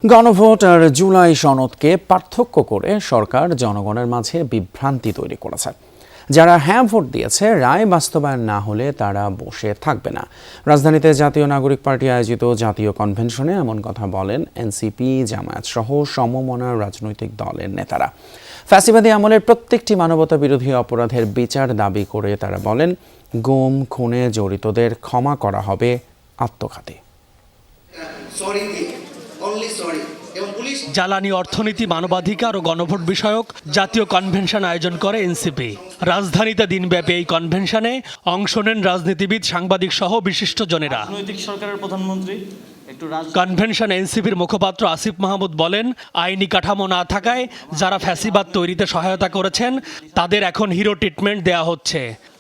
গণভোট আর জুলাই সনদকে পার্থক্য করে সরকার জনগণের মাঝে বিভ্রান্তি তৈরি করেছে। যারা হ্যাঁ ভোট দিয়েছে, রায় বাস্তবায়ন না হলে তারা বসে থাকবে না। রাজধানীতে জাতীয় নাগরিক পার্টি আয়োজিত জাতীয় কনভেনশনে এমন কথা বলেন এনসিপি, জামায়াত সহ সমমনা রাজনৈতিক দলের নেতারা। ফ্যাসিবাদী আমলের প্রত্যেকটি মানবতা বিরোধী অপরাধের বিচার দাবি করে তারা বলেন, গুম খুনে জড়িতদের ক্ষমা করা হবে আত্মঘাতী। জ্বালানি, অর্থনীতি, মানবাধিকার ও গণভোট বিষয়ক জাতীয় কনভেনশন আয়োজন করে এনসিপি। রাজধানীতে দিনব্যাপী এই কনভেনশনে অংশ নেন রাজনীতিবিদ, সাংবাদিক সহ বিশিষ্টজনেরা। রাজনৈতিক সরকারের প্রধানমন্ত্রী কনভেনশন এনসিপির মুখপাত্র আসিফ মাহমুদ বলেন, আইনি কাঠামো না থাকায় যারা ফ্যাসিবাদ তৈরিতে সহায়তা করেছেন তাদের এখন হিরো ট্রিটমেন্ট দেয়া হচ্ছে।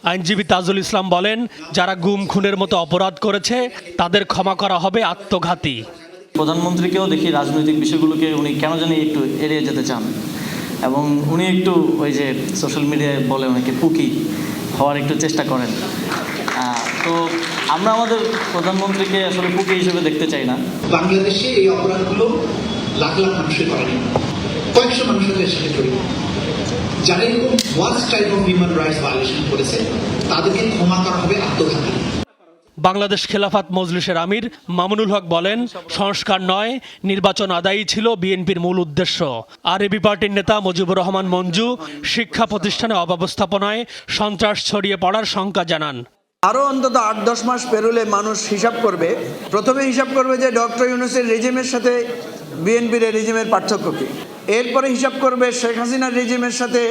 আইনজীবী তাজুল ইসলাম বলেন, যারা গুম খুনের মতো অপরাধ করেছে তাদের ক্ষমা করা হবে আত্মঘাতী। প্রধানমন্ত্রীকেও দেখি রাজনৈতিক বিষয়গুলোকে উনি কেন জানি একটু এড়িয়ে যেতে চান, এবং উনি একটু ওই যে সোশ্যাল মিডিয়ায় বলে অনেকে পুকি হওয়ার একটু চেষ্টা করেন। তো আমরা আমাদের প্রধানমন্ত্রীকে আসলে পুকি হিসেবে দেখতে চাই না। বাংলাদেশে এই অপরাধগুলো লাখ লাখ মানুষের করেনি, কয়েকশো মানুষের সাথে জড়িত। যারা এরকম worst type of human rights violation করেছে তাদেরকে ক্ষমা করা হবে আত্মঘাতী। বাংলাদেশ খেলাফত মজলিসের আমির মামুনুল হক বলেন, সংস্কার নয়, নির্বাচন আদায়ই ছিল বিএনপির মূল উদ্দেশ্য। আর এবি পার্টির নেতা মুজিবুর রহমান মঞ্জু শিক্ষা প্রতিষ্ঠানে অব্যবস্থাপনায় সন্ত্রাস ছড়িয়ে পড়ার শঙ্কা জানান। আরও অন্তত ৮-১০ মাস পেরোলে মানুষ হিসাব করবে, প্রথমে হিসাব করবে যে ডক্টর ইউনূসের রেজিমের সাথে বিএনপির রেজিমের পার্থক্য কী। এরপরে হিসাব করবে শেখ হাসিনার রেজিমের সাথে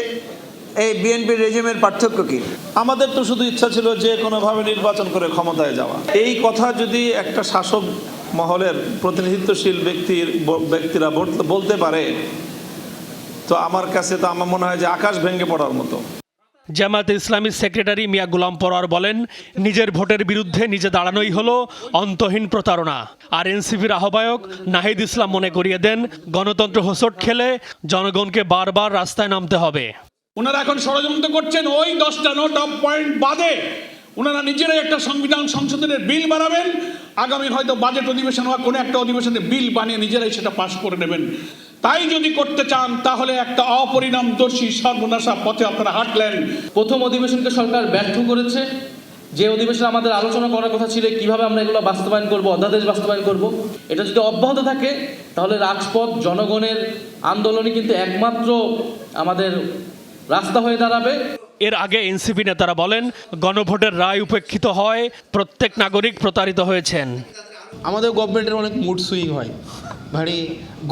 এই বিএনপির রেজিমের পার্থক্য কী। আমাদের তো শুধু ইচ্ছা ছিল যে কোনোভাবে নির্বাচন করে ক্ষমতায় যাওয়া। এই কথা যদি একটা শাসক মহলের প্রতিনিধিত্বশীল ব্যক্তিরা বলতে পারে, তো আমার কাছে তো আমার মনে হয় যে আকাশ ভেঙে পড়ার মতো। জামায়াতে ইসলামীর সেক্রেটারি মিয়া গোলাম পরোয়ার বলেন, নিজের ভোটের বিরুদ্ধে নিজে দাঁড়ানোই হলো অন্তহীন প্রতারণা। আর এনসিপির আহ্বায়ক নাহিদ ইসলাম মনে করিয়ে দেন, গণতন্ত্র হোঁচট খেলে জনগণকে বারবার রাস্তায় নামতে হবে। ওনারা এখন ষড়যন্ত্র করছেন, ওই 10টা নোট অফ পয়েন্ট বাদে ওনারা নিজেরাই একটা সংবিধান সংশোধনের বিল বানাবেন। আগামী হয়তো বাজেট অধিবেশন বা কোনো একটা অধিবেশনে বিল বানিয়ে নিজেরাই সেটা পাশ করে নেবেন। তাই যদি করতে চান তাহলে একটা অপরিণামদর্শী সর্বনাশা পথে আপনারা হাঁটলেন। প্রথম অধিবেশনকে সরকার ব্যর্থ করেছে। যে অধিবেশনে আমাদের আলোচনা করার কথা ছিল কিভাবে আমরা এগুলো বাস্তবায়ন করব, অধ্যাদেশ বাস্তবায়ন করব, এটা যদি অব্যাহত থাকে তাহলে রাজপথ, জনগণের আন্দোলনই কিন্তু একমাত্র আমাদের রাস্তা হয়ে দাঁড়াবে। এর আগে এনসিপি নেতারা বলেন, গণভোটের রায় উপেক্ষিত হয়, প্রত্যেক নাগরিক প্রতারিত হয়েছেন। আমাদের গভর্নমেন্টের অনেক মুড সুইং হয়, মানে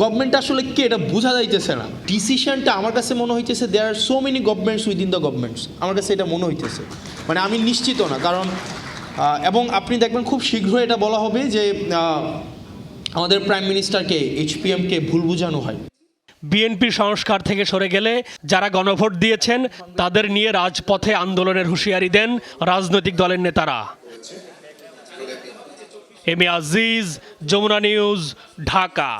গভর্নমেন্ট আসলে কি এটা বোঝা যাইতেছে না। ডিসিশনটা আমার কাছে মনে হইতেছে there are so many governments within the governments, আমার কাছে এটা মনে হইতেছে, মানে আমি নিশ্চিত না। কারণ এবং আপনি দেখবেন খুব শীঘ্রই এটা বলা হবে যে আমাদের প্রাইম মিনিস্টারকে, এইচপিএমকে ভুল বোঝানো হয়। বিএনপি সংস্কার থেকে সরে গেলে যারা গণভোট দিয়েছেন তাদের নিয়ে রাজপথে আন্দোলনের হুঁশিয়ারি দেন রাজনৈতিক দলের নেতারা। M A Aziz, Jamuna news, Dhaka.